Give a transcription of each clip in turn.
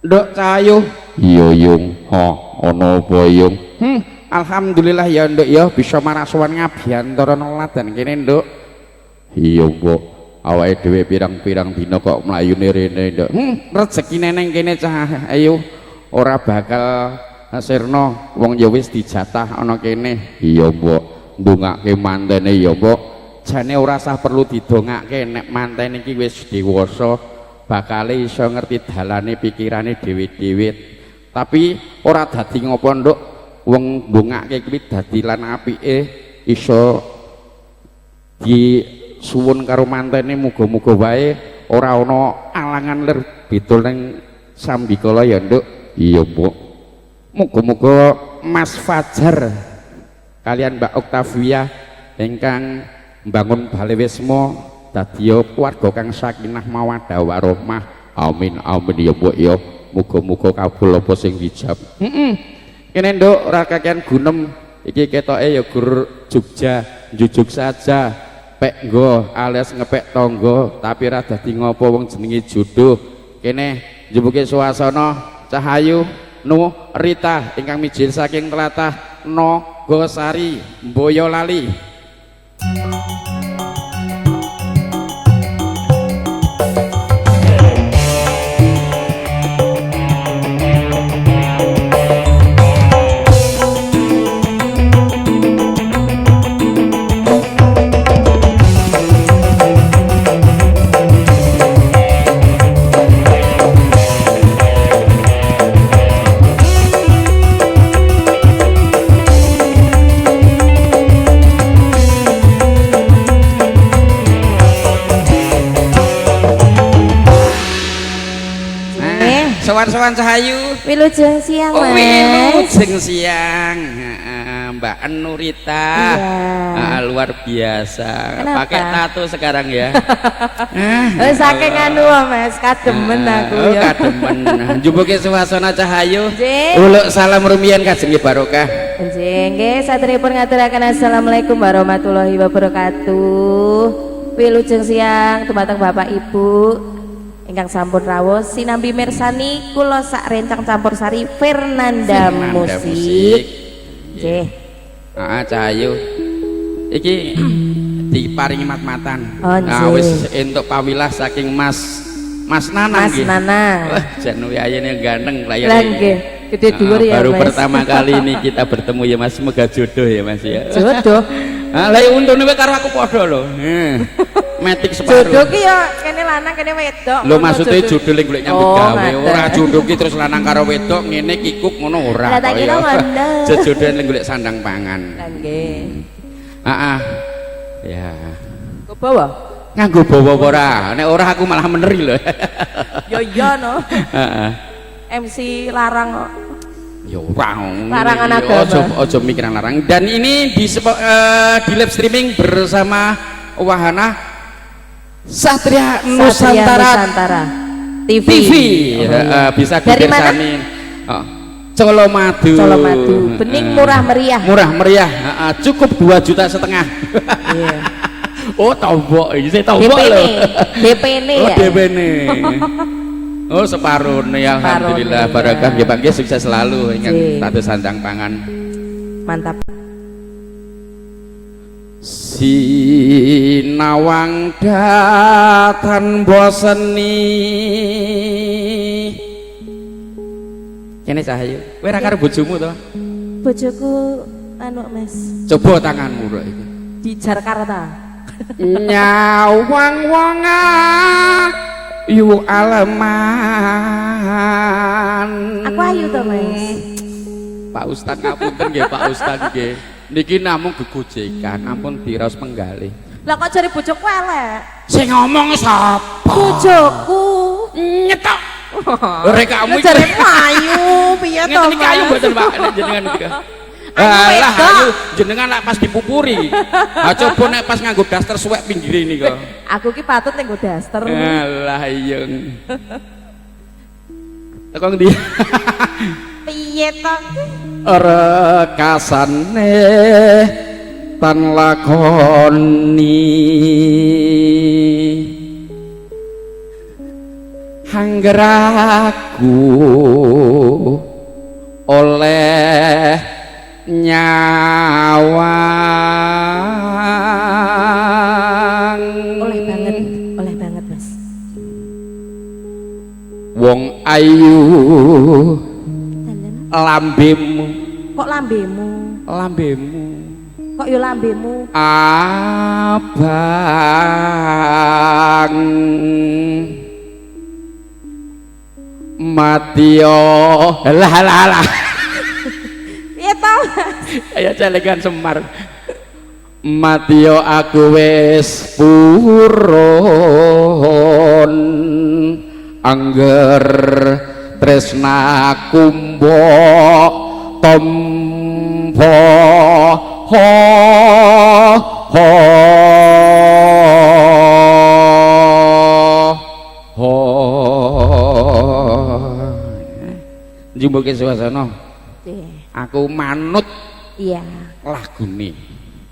Nduk Cahayu. Iya Yung, ana apa Yung? Alhamdulillah ya Nduk ya bisa marasuwan ngabiyantara neladan kene Nduk. Iya Mbok, awake dhewe pirang-pirang dina kok mlayune rene Nduk. Rezekine neng kene Cahayu ora bakal sirna wong ya wis dijatah ana kene. Iya Mbok, ndongake mantene ya Mbok. Jane ora usah perlu didongake nek manten iki wis dewasa bakale iso ngerti dalane pikirane dhewe-dhewe. Tapi ora dadi ngopo Nduk, wong ndongake kuwi dadi lan apike iso disuwun karo mantene muga-muga wae ora ana alangan lir bidul ning sambikala ya Nduk. Iya Mbok. Muga-muga Mas Fajar kalian Mbak Oktavia ingkang mbangun Balewisma dadiya keluarga kang sakinah mawaddah warahmah. Amin amin ya Mbok ya. Muga-muga kabul apa sing dijab. Kene Nduk ora kakean gunem iki ketoke ya gur Jogja njujuk saja pek nggo alias ngepek tangga tapi ra dadi ngopo wong jenenge jodoh. Kene njembuke suasana Cahayu Nu Rita ingkang mijil saking tlatah Nagosari Boyolali. Sowan-sowan Cahayu. Wilujeng siang, Oh, Mas. wilujeng siang. Mbak Nurita. Iya. Luar biasa. Kenapa? Pakai tato sekarang ya. Saking anu Mas, kademen aku Oh, ya. kademen. Njumbuke suasana Cahayu. Nggih. Uluk salam rumiyin kajeng barokah. Nggih, nggih saderepun ngaturaken assalamualaikum warahmatullahi wabarakatuh. Wilujeng siang dumateng Bapak Ibu ingkang sampun rawuh sinambi mirsani kula sak rencang campursari Fernanda Musik. Nggih. Cahayu. Iki diparingi mat-matan. Oh, Nah, nggih. wis entuk pawilah saking Mas Nanang Mas nggih. Nanang. Wah, jan ayane ganteng layar. Lah nggih, gede dhuwur ya Baru Mas. pertama kali ini kita bertemu ya Mas, semoga jodoh ya Mas ya. Jodoh. Lah untune kowe karo aku padha lho. Metik separuh. Jodoh ki ya kene lanang kene wedok. Lho maksudnya jodoh lek golek nyambut Oh, gawe. ngaten. Ora jodoh ki terus lanang karo wedok ngene kikuk ngono ora. Lah tak kira ngono. Jodohan lek golek sandang pangan. Lah nggih. Heeh. Ya. Kok bawa? Nganggo bawa apa ora? Nek ora aku malah meneri lho. Ya iya no. Heeh. MC larang kok. Ya ora. Larangan agama. Ojo mikiran larang. Dan ini di live streaming bersama Wahana Satria Nusantara TV. TV. Oh, Bisa dari mana? dipirsani. Colomadu. Colomadu. Bening murah meriah. Murah meriah. Cukup 2,5 juta. Iya. Oh, tombok. Ini saya tombok DP loh. nih. DP nih Oh, ya. DP nih. Oh, separuh nih. Alhamdulillah. Separuh nih, Barakah. ya. Ya Bang, sukses selalu. Ingat Sip. tatu sandang pangan. Mantap. Sinawang datan boseni. Kene Cahayu, kowe ora karo bojomu to? Bojoku anu Mas Coba tanganmu rek iki. di Jakarta. Nyawang wonga yu aleman. Aku ayu to Mas. Pak Ustad ngapunten nggih Pak Ustad nggih. Niki namung gegojekan, ampun diraos penggalih. Lah kok jare bojoku elek? Sing ngomong sapa? Bojoku. Nyetok. Rek kamu iki. Jare ayu piye to Ngeten iki ayu Mas? mboten Pak nek jenengan iki. Ayu Alah wedok. ayu jenengan lak pas dipupuri. Coba nek pas nganggo daster suwek pinggire ini kok. Aku ki patut ning nggo daster. Alah iya. Teko ndi? Piye to? Rekasane tan lakoni angger aku oleh nyawang oleh banget Mas. Wong ayu Dalan. lambemu Kok lambemu? Kok yo lambemu? abang matio lah Piye to? ayo celengan Semar matio aku wis purun angger tresnaku mbok tompo ho ho ho njumbuke suasana aku manut Iya. lagune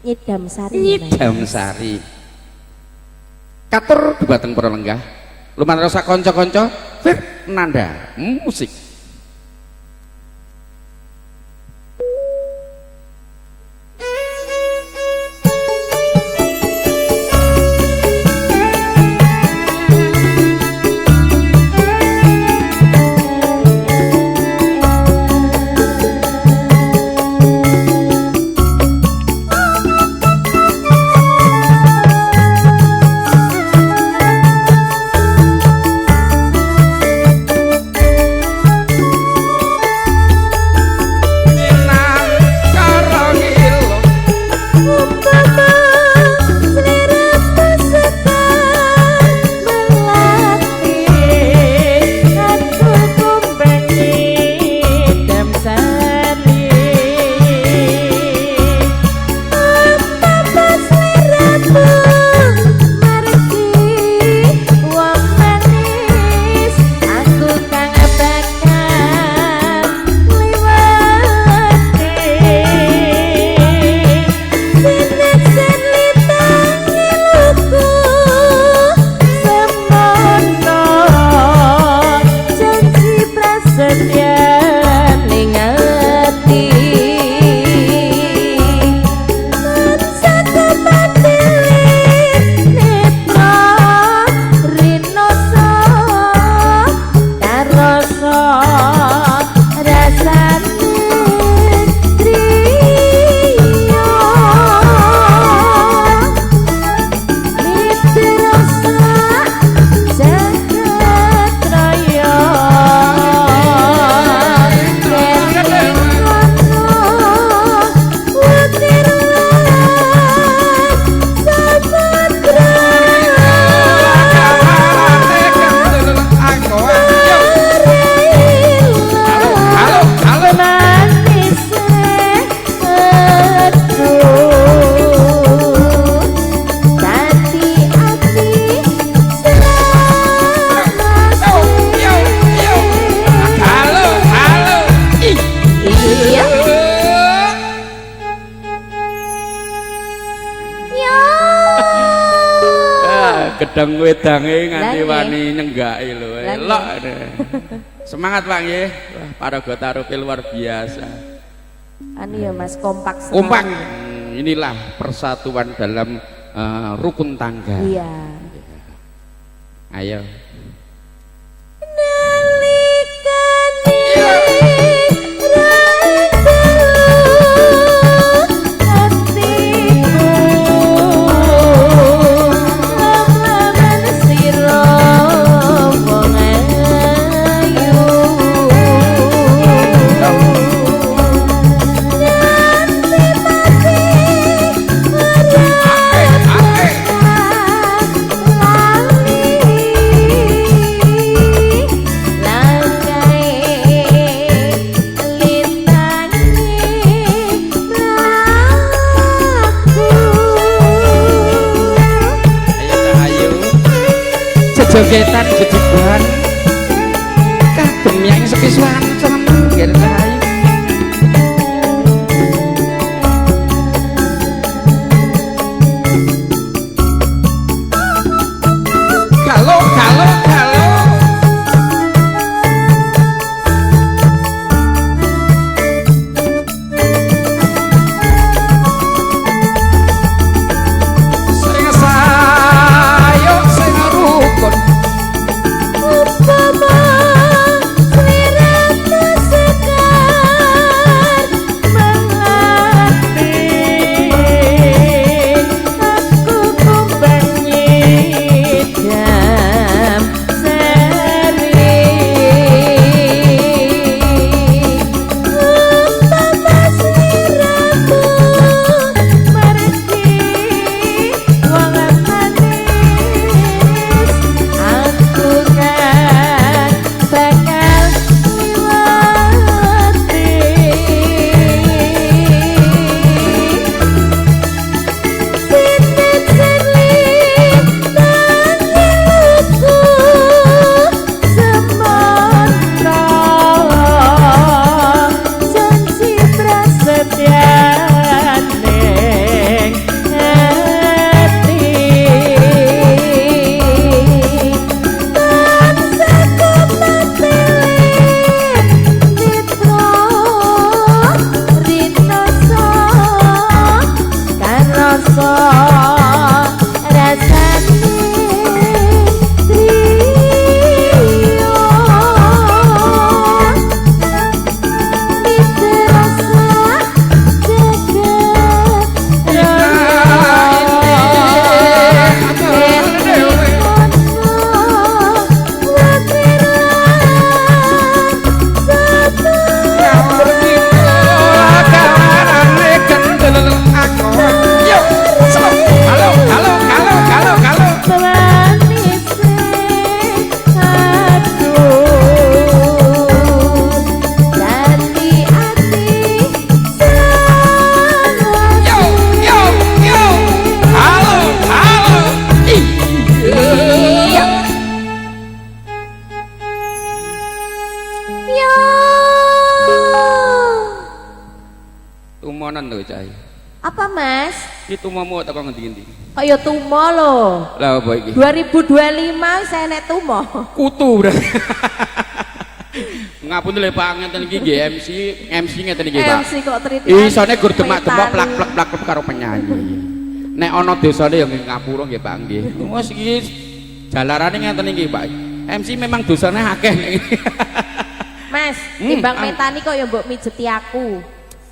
Nyidam Sari. Nyidam Sari katur dumateng para lenggah lumantar sak kanca-kanca Fernanda musik. Gedang wedange nganti wani nyenggaki lho. Elok. Semangat Pak nggih. Wah, paraga taruke luar biasa. Anu ya Mas, kompak sekali. Kompak. Inilah persatuan dalam rukun tangga. Iya. Ayo. Jogetan jejeban kagem yang sepisuan seneng nggih rahayu. Galo galo galo Ya. Tumonan lho cah. Apa Mas? Iki tumomu teko ngendi-endi? Kaya tumo lho. Lah apa iki? 2025 saya nek tumo. Kutu berarti. Ngapun lho Pak ngeten iki nggih MC ngeten iki Pak. MC kok triti. Isone gur demak-demak plak-plak karo penyanyi. Nek ana dosane ya nggih ngapura nggih Pak nggih. Wes iki jalarane ngeten iki Pak. MC memang dosane akeh nek iki. Mas, timbang metani kok ya mbok mijeti aku.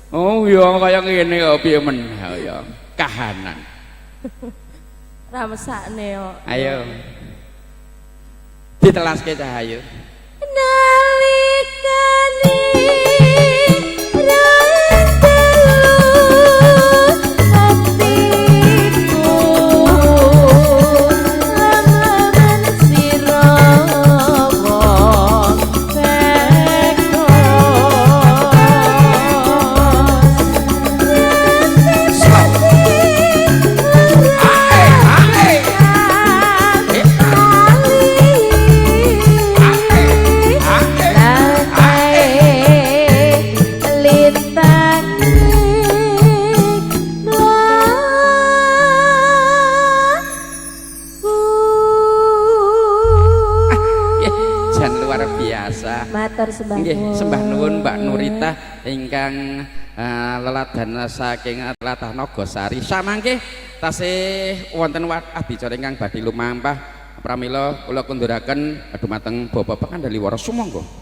Oh iya kaya ngene kok piye men ya kahanan. Ra mesakne kok. Ayo. Ditelaske cah ayo. Nalikane matur sembah Nggih, nuwun. sembah nuwun Mbak Nurita ingkang leladan saking tlatah Nagasari. Samangke tasih wonten adicara ingkang badhe lumampah pramila kula kunduraken dumateng Bapak Kandhaliwara sumangga.